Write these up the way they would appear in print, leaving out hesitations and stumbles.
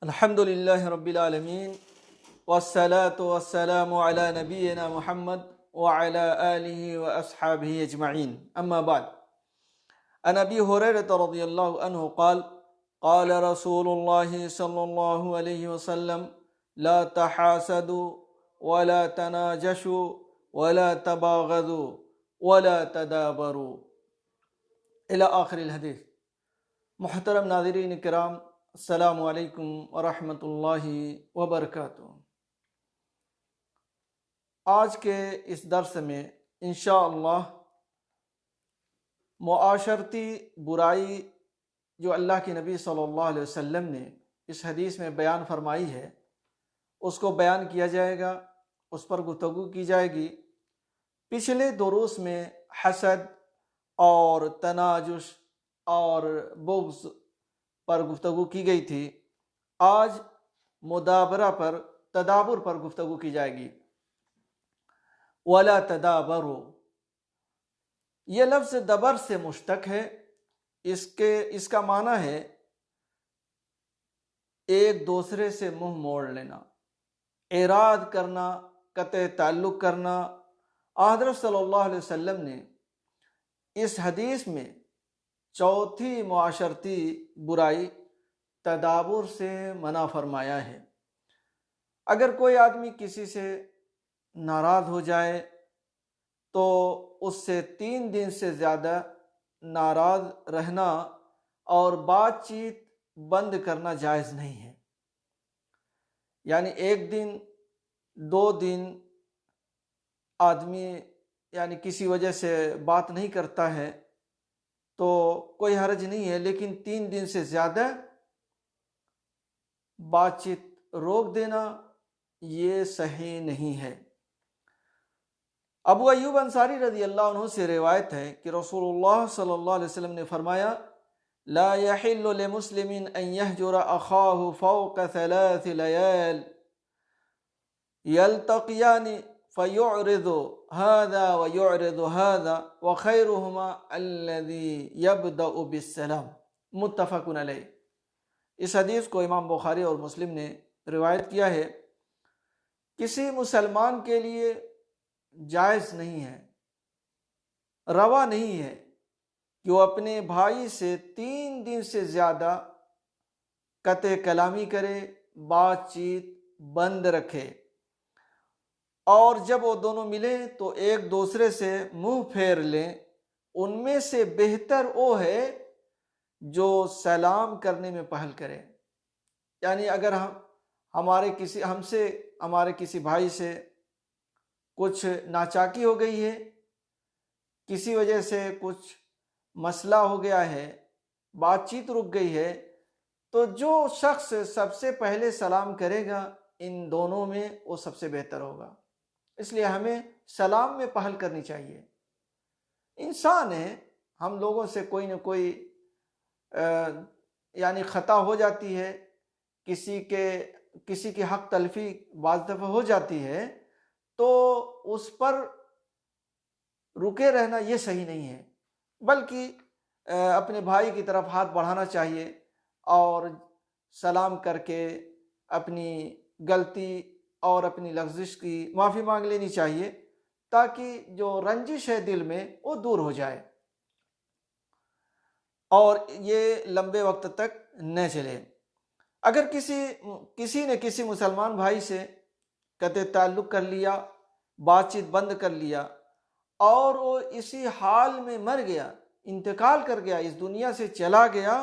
الحمد لله رب العالمين والصلاة والسلام على نبينا محمد وعلى آله وأصحابه أجمعين أما بعد. عن أبي هريرة رضي الله عنه قال قال رسول الله صلى الله عليه وسلم لا تحاسدوا ولا تناجشوا ولا تباغضوا ولا تدابروا إلى آخر الحديث. محترم ناظرین کرام، السلام علیکم ورحمۃ اللہ وبرکاتہ۔ آج کے اس درس میں انشاءاللہ معاشرتی برائی جو اللہ کے نبی صلی اللہ علیہ وسلم نے اس حدیث میں بیان فرمائی ہے اس کو بیان کیا جائے گا، اس پر گفتگو کی جائے گی۔ پچھلے دروس میں حسد اور تناجش اور بغض پر گفتگو کی گئی تھی۔ آج مدابرہ پر، تدابر پر گفتگو کی جائے گی۔ وَلَا تَدَابَرُوا، یہ لفظ دبر سے مشتق ہے۔ اس کا معنی ہے ایک دوسرے سے منہ موڑ لینا، اعراض کرنا، قطع تعلق کرنا۔ حضرت صلی اللہ علیہ وسلم نے اس حدیث میں چوتھی معاشرتی برائی تدابر سے منع فرمایا ہے۔ اگر کوئی آدمی کسی سے ناراض ہو جائے تو اس سے 3 دن سے زیادہ ناراض رہنا اور بات چیت بند کرنا جائز نہیں ہے۔ یعنی 1 دن 2 دن آدمی کسی وجہ سے بات نہیں کرتا ہے تو کوئی حرج نہیں ہے، لیکن 3 دن سے زیادہ بات چیت روک دینا یہ صحیح نہیں ہے۔ ابو ایوب انصاری رضی اللہ عنہ سے روایت ہے کہ رسول اللہ صلی اللہ علیہ وسلم نے فرمایا لا يحل لمسلم ان يهجر اخاه فوق 3 ليال يلتقيان فيعرض هذا ويعرض هذا وخيرهما الذي يبدأ بالسلام، متفق علیہ۔ اس حدیث کو امام بخاری اور مسلم نے روایت کیا ہے۔ کسی مسلمان کے لیے جائز نہیں ہے، روا نہیں ہے کہ وہ اپنے بھائی سے 3 دن سے زیادہ قطع کلامی کرے، بات چیت بند رکھے، اور جب وہ دونوں ملیں تو ایک دوسرے سے منہ پھیر لیں۔ ان میں سے بہتر وہ ہے جو سلام کرنے میں پہل کرے۔ یعنی اگر ہمارے کسی بھائی سے کچھ ناچاکی ہو گئی ہے، کسی وجہ سے کچھ مسئلہ ہو گیا ہے، بات چیت رک گئی ہے، تو جو شخص سب سے پہلے سلام کرے گا ان دونوں میں وہ سب سے بہتر ہوگا۔ اس لیے ہمیں سلام میں پہل کرنی چاہیے۔ انسان ہے، ہم لوگوں سے کوئی نہ کوئی خطا ہو جاتی ہے، کسی کی حق تلفی بعض دفعہ ہو جاتی ہے، تو اس پر رکے رہنا یہ صحیح نہیں ہے، بلکہ اپنے بھائی کی طرف ہاتھ بڑھانا چاہیے اور سلام کر کے اپنی غلطی اور اپنی لغزش کی معافی مانگ لینی چاہیے، تاکہ جو رنجش ہے دل میں وہ دور ہو جائے اور یہ لمبے وقت تک نہ چلے۔ اگر کسی نے کسی مسلمان بھائی سے قطع تعلق کر لیا، بات چیت بند کر لیا، اور وہ اسی حال میں مر گیا، انتقال کر گیا، اس دنیا سے چلا گیا،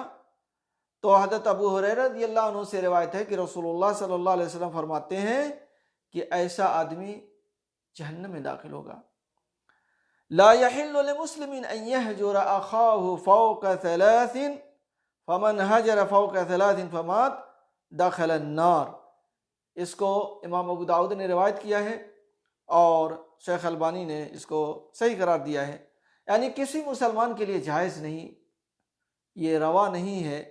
تو حضرت ابو ہریرہ رضی اللہ عنہ سے روایت ہے کہ رسول اللہ صلی اللہ علیہ وسلم فرماتے ہیں کہ ایسا آدمی جہنم میں داخل ہوگا۔ لا يحل لمسلم ان يهجر اخاه فوق 3 فمن هجر فوق 3 فمات دخل النار۔ اس کو امام ابو داؤد نے روایت کیا ہے اور شیخ البانی نے اس کو صحیح قرار دیا ہے۔ یعنی کسی مسلمان کے لیے جائز نہیں، یہ روا نہیں ہے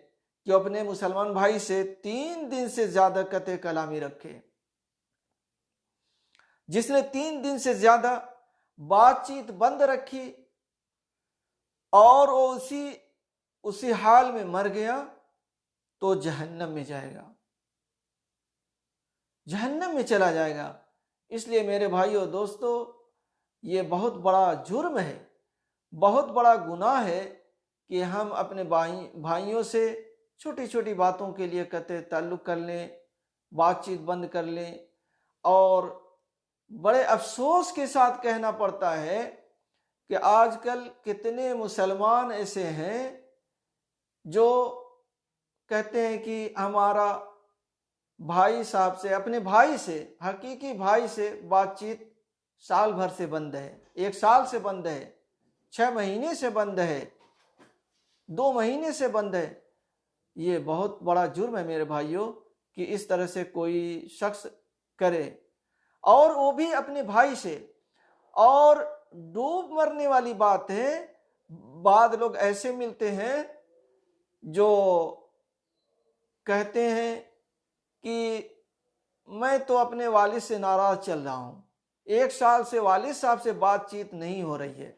کہ اپنے مسلمان بھائی سے 3 دن سے زیادہ قطع کلامی رکھے۔ جس نے 3 دن سے زیادہ بات چیت بند رکھی اور وہ اسی حال میں مر گیا تو جہنم میں جائے گا۔ جہنم میں چلا جائے گا۔ اس لیے میرے بھائیوں دوستو، یہ بہت بڑا جرم ہے، بہت بڑا گناہ ہے کہ ہم اپنے بھائیوں سے چھوٹی چھوٹی باتوں کے لیے قطع تعلق کر لیں، بات چیت بند کر لیں۔ اور بڑے افسوس کے ساتھ کہنا پڑتا ہے کہ آج کل کتنے مسلمان ایسے ہیں جو کہتے ہیں کہ ہمارا بھائی صاحب سے، اپنے بھائی سے، حقیقی بھائی سے بات چیت سال بھر سے بند ہے، 1 سال سے بند ہے، 6 مہینے سے بند ہے، 2 مہینے سے بند ہے۔ یہ بہت بڑا جرم ہے میرے بھائیوں کہ اس طرح سے کوئی شخص کرے، اور وہ بھی اپنے بھائی سے۔ اور ڈوب مرنے والی بات ہے، بعض لوگ ایسے ملتے ہیں جو کہتے ہیں کہ میں تو اپنے والد سے ناراض چل رہا ہوں، 1 سال سے والد صاحب سے بات چیت نہیں ہو رہی ہے۔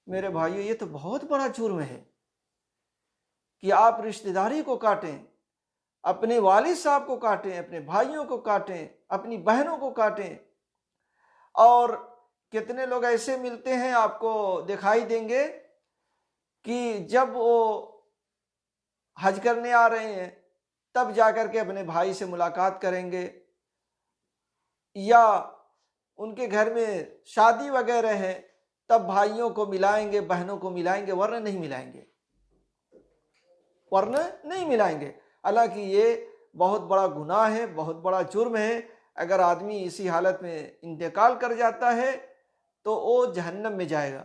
میرے بھائیو، یہ تو بہت بڑا جرم ہے کہ آپ رشتہ داری کو کاٹیں، اپنے والد صاحب کو کاٹیں، اپنے بھائیوں کو کاٹیں، اپنی بہنوں کو کاٹیں۔ اور کتنے لوگ ایسے ملتے ہیں، آپ کو دکھائی دیں گے کہ جب وہ حج کرنے آ رہے ہیں تب جا کر کے اپنے بھائی سے ملاقات کریں گے، یا ان کے گھر میں شادی وغیرہ ہے تب بھائیوں کو ملائیں گے، بہنوں کو ملائیں گے، ورنہ نہیں ملائیں گے، ورنہ نہیں ملائیں گے۔ حالانکہ یہ بہت بڑا گناہ ہے، بہت بڑا جرم ہے۔ اگر آدمی اسی حالت میں انتقال کر جاتا ہے تو وہ جہنم میں جائے گا۔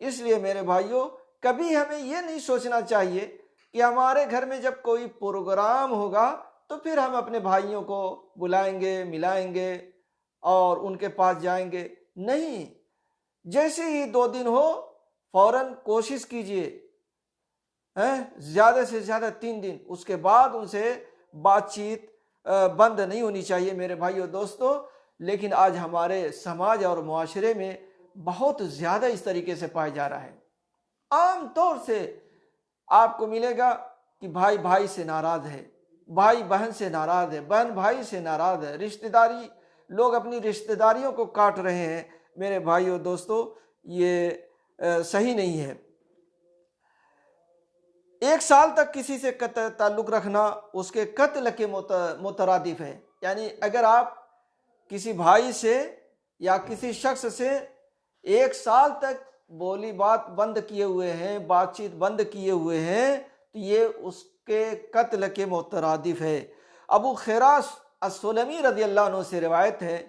اس لیے میرے بھائیوں، کبھی ہمیں یہ نہیں سوچنا چاہیے کہ ہمارے گھر میں جب کوئی پروگرام ہوگا تو پھر ہم اپنے بھائیوں کو بلائیں گے، ملائیں گے اور ان کے پاس جائیں گے۔ نہیں، جیسے ہی 2 دن ہو فوراً کوشش کیجئے، زیادہ سے زیادہ 3 دن، اس کے بعد ان سے بات چیت بند نہیں ہونی چاہیے میرے بھائیو دوستو۔ لیکن آج ہمارے سماج اور معاشرے میں بہت زیادہ اس طریقے سے پایا جا رہا ہے۔ عام طور سے آپ کو ملے گا کہ بھائی بھائی سے ناراض ہے، بھائی بہن سے ناراض ہے، بہن بھائی سے ناراض ہے، رشتہ داری، لوگ اپنی رشتہ داریوں کو کاٹ رہے ہیں۔ میرے بھائیو دوستو، یہ صحیح نہیں ہے۔ 1 سال تک کسی سے قطع تعلق رکھنا اس کے قتل کے مترادف ہے۔ یعنی اگر آپ کسی بھائی سے یا کسی شخص سے 1 سال تک بولی بات بند کیے ہوئے ہیں، بات چیت بند کیے ہوئے ہیں، تو یہ اس کے قتل کے مترادف ہے۔ ابو خراش السلمی رضی اللہ عنہ سے روایت ہے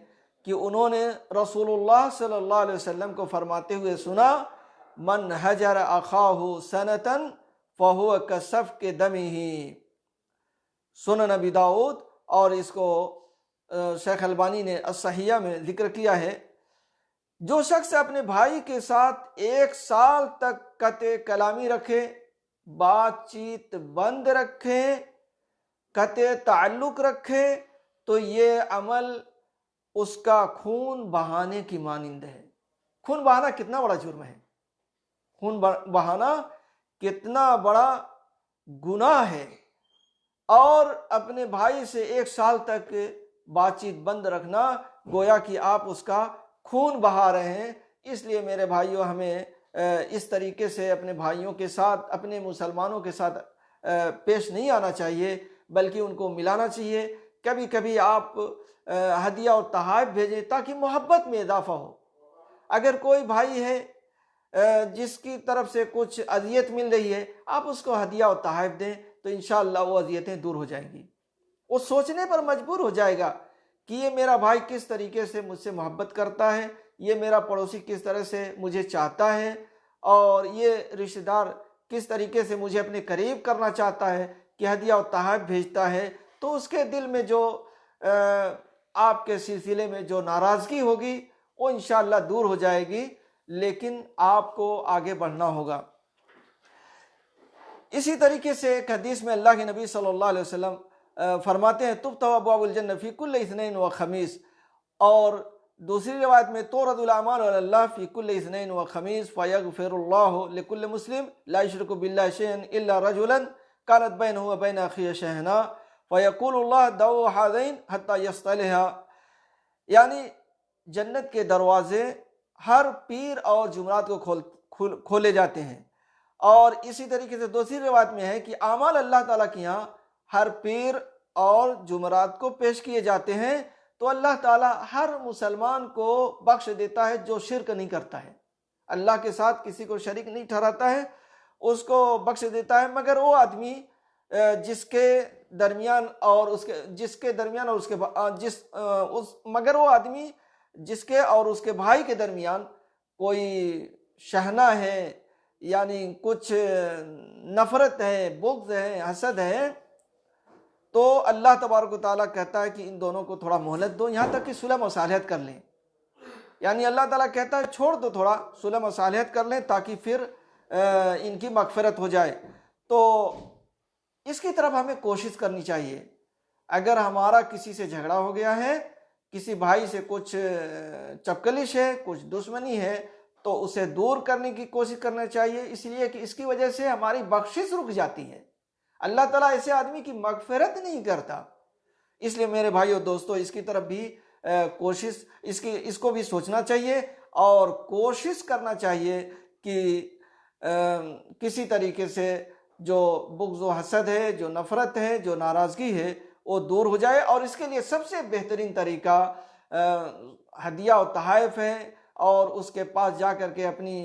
کہ انہوں نے رسول اللہ صلی اللہ علیہ وسلم کو فرماتے ہوئے سنا، من حجر اخاہ سنتن فہو کسفک دمہ۔ سنن ابی داؤد، اور اس کو شیخ البانی نے الصحیحہ میں ذکر کیا ہے، جو شخص اپنے بھائی کے ساتھ 1 سال تک قطع کلامی رکھے، بات چیت بند رکھے، قطع تعلق رکھے، تو یہ عمل اس کا خون بہانے کی مانند ہے۔ خون بہانا کتنا بڑا جرم ہے، خون بہانا کتنا بڑا گناہ ہے۔ اور اپنے بھائی سے 1 سال تک بات چیت بند رکھنا گویا کہ آپ اس کا خون بہا رہے ہیں۔ اس لیے میرے بھائیوں، ہمیں اس طریقے سے اپنے بھائیوں کے ساتھ، اپنے مسلمانوں کے ساتھ پیش نہیں آنا چاہیے، بلکہ ان کو ملانا چاہیے۔ کبھی کبھی آپ ہدیہ اور تحائف بھیجیں تاکہ محبت میں اضافہ ہو۔ اگر کوئی بھائی ہے جس کی طرف سے کچھ اذیت مل رہی ہے، آپ اس کو ہدیہ اور تحائف دیں تو انشاءاللہ وہ اذیتیں دور ہو جائیں گی۔ وہ سوچنے پر مجبور ہو جائے گا کہ یہ میرا بھائی کس طریقے سے مجھ سے محبت کرتا ہے، یہ میرا پڑوسی کس طرح سے مجھے چاہتا ہے، اور یہ رشتہ دار کس طریقے سے مجھے اپنے قریب کرنا چاہتا ہے کہ ہدیہ و تحائف بھیجتا ہے۔ تو اس کے دل میں جو آپ کے سلسلے میں جو ناراضگی ہوگی وہ انشاءاللہ دور ہو جائے گی، لیکن آپ کو آگے بڑھنا ہوگا۔ اسی طریقے سے ایک حدیث میں اللہ کے نبی صلی اللہ علیہ وسلم فرماتے ہیں، تفتح ابواب الجنہ فی کل اثنین و خمیس، اور دوسری روایت میں تورد الاعمال علی اللہ فی کل اثنین و خمیس فیغفر اللہ لکل مسلم لا یشرک باللہ شیئا الا رجلا کانت بینہ و بین اخیہ شحناء فیقول اللہ دعو ہذین حتی یصطلحا، یعنی جنت کے دروازے ہر پیر اور جمعرات کو کھولے جاتے ہیں۔ اور اسی طریقے سے دوسری روایت میں ہے کہ اعمال اللہ تعالیٰ کے یہاں ہر پیر اور جمعرات کو پیش کیے جاتے ہیں، تو اللہ تعالیٰ ہر مسلمان کو بخش دیتا ہے جو شرک نہیں کرتا ہے، اللہ کے ساتھ کسی کو شریک نہیں ٹھہراتا ہے، اس کو بخش دیتا ہے، مگر وہ آدمی جس کے درمیان اور اس کے بھائی کے درمیان کوئی شحنہ ہے، یعنی کچھ نفرت ہے، بغض ہے، حسد ہے، تو اللہ تبارک و تعالیٰ کہتا ہے کہ ان دونوں کو تھوڑا مہلت دو، یہاں تک کہ صلح مصالحت کر لیں۔ یعنی اللہ تعالیٰ کہتا ہے چھوڑ دو، تھوڑا صلح مصالحت کر لیں تاکہ پھر ان کی مغفرت ہو جائے۔ تو اس کی طرف ہمیں کوشش کرنی چاہیے۔ اگر ہمارا کسی سے جھگڑا ہو گیا ہے، کسی بھائی سے کچھ چپکلش ہے، کچھ دشمنی ہے، تو اسے دور کرنے کی کوشش کرنا چاہیے، اس لیے کہ اس کی وجہ سے ہماری بخشش رک جاتی ہے۔ اللہ تعالیٰ ایسے آدمی کی مغفرت نہیں کرتا۔ اس لیے میرے بھائی اور دوستو، اس کی طرف بھی کوشش، اس کو بھی سوچنا چاہیے اور کوشش کرنا چاہیے کہ کسی طریقے سے جو بغض و حسد ہے، جو نفرت ہے، جو ناراضگی ہے، وہ دور ہو جائے۔ اور اس کے لیے سب سے بہترین طریقہ ہدیہ و تحائف ہے، اور اس کے پاس جا کر کے اپنی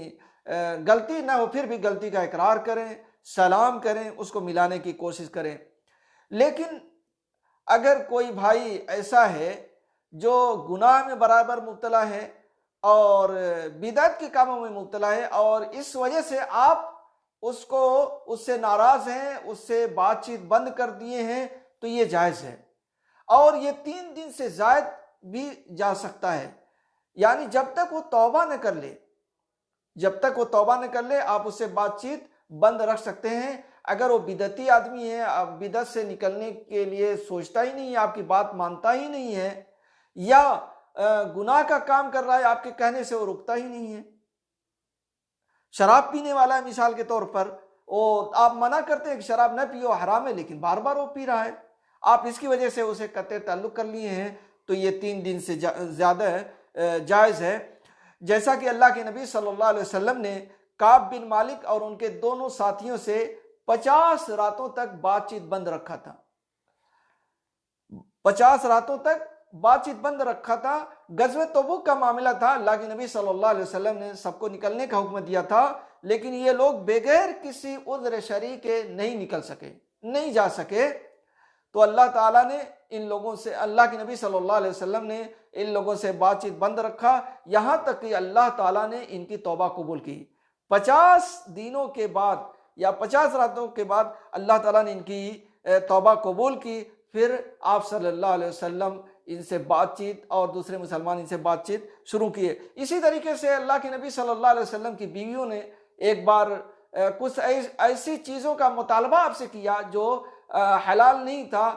غلطی نہ ہو پھر بھی غلطی کا اقرار کریں، سلام کریں، اس کو ملانے کی کوشش کریں۔ لیکن اگر کوئی بھائی ایسا ہے جو گناہ میں برابر مبتلا ہے اور بدعت کے کاموں میں مبتلا ہے، اور اس وجہ سے آپ اس سے ناراض ہیں، اس سے بات چیت بند کر دیے ہیں، تو یہ جائز ہے، اور یہ 3 دن سے زائد بھی جا سکتا ہے۔ یعنی جب تک وہ توبہ نہ کر لے آپ اس سے بات چیت بند رکھ سکتے ہیں۔ اگر وہ بدعتی آدمی ہے، بدعت سے نکلنے کے لیے سوچتا ہی نہیں ہے، آپ کی بات مانتا ہی نہیں ہے، یا گناہ کا کام کر رہا ہے، آپ کے کہنے سے وہ رکتا ہی نہیں ہے، شراب پینے والا ہے مثال کے طور پر، آپ منع کرتے ہیں کہ شراب نہ پیو، حرام ہے، لیکن بار بار وہ پی رہا ہے، آپ اس کی وجہ سے اسے قطع تعلق کر لیے ہیں، تو یہ 3 دن سے زیادہ جائز ہے۔ جیسا کہ اللہ کے نبی صلی اللہ علیہ وسلم نے کعب بن مالک اور ان کے دونوں ساتھیوں سے 50 راتوں تک بات چیت بند رکھا تھا، 50 راتوں تک بات چیت بند رکھا تھا۔ غزوہ تبوک کا معاملہ تھا، اللہ کے نبی صلی اللہ علیہ وسلم نے سب کو نکلنے کا حکم دیا تھا، لیکن یہ لوگ بغیر کسی عذر شرعی کے نہیں نکل سکے، نہیں جا سکے، تو اللہ تعالیٰ نے ان لوگوں سے، اللہ کے نبی صلی اللہ علیہ وسلم نے ان لوگوں سے بات چیت بند رکھا، یہاں تک کہ اللہ تعالیٰ نے ان کی توبہ قبول کی۔ 50 دنوں کے بعد یا 50 راتوں کے بعد اللہ تعالیٰ نے ان کی توبہ قبول کی، پھر آپ صلی اللہ علیہ وسلم ان سے بات چیت اور دوسرے مسلمان ان سے بات چیت شروع کیے۔ اسی طریقے سے اللہ کے نبی صلی اللہ علیہ وسلم کی بیویوں نے ایک بار کچھ ایسی چیزوں کا مطالبہ آپ سے کیا جو حلال نہیں تھا،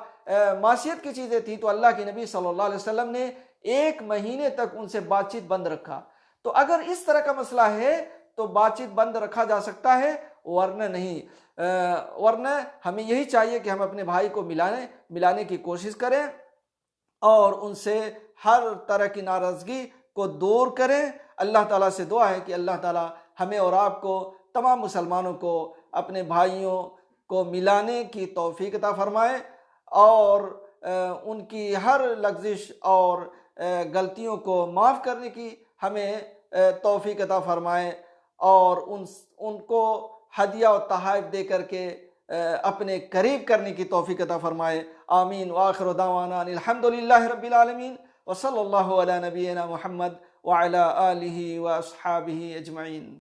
معصیت کی چیزیں تھیں، تو اللہ کے نبی صلی اللہ علیہ وسلم نے 1 مہینے تک ان سے بات چیت بند رکھا۔ تو اگر اس طرح کا مسئلہ ہے تو بات چیت بند رکھا جا سکتا ہے، ورنہ نہیں، ورنہ ہمیں یہی چاہیے کہ ہم اپنے بھائی کو ملانے کی کوشش کریں اور ان سے ہر طرح کی ناراضگی کو دور کریں۔ اللہ تعالیٰ سے دعا ہے کہ اللہ تعالیٰ ہمیں اور آپ کو، تمام مسلمانوں کو، اپنے بھائیوں کو ملانے کی توفیق عطا فرمائے، اور ان کی ہر لغزش اور غلطیوں کو معاف کرنے کی ہمیں توفیق عطا فرمائے، اور ان کو ہدیہ و تحائف دے کر کے اپنے قریب کرنے کی توفیق عطا فرمائے۔ آمین۔ وآخر دعوانا الحمدللہ رب العالمین، وصلی اللہ علی نبینا محمد وعلی آلہ واصحابہ اجمعین۔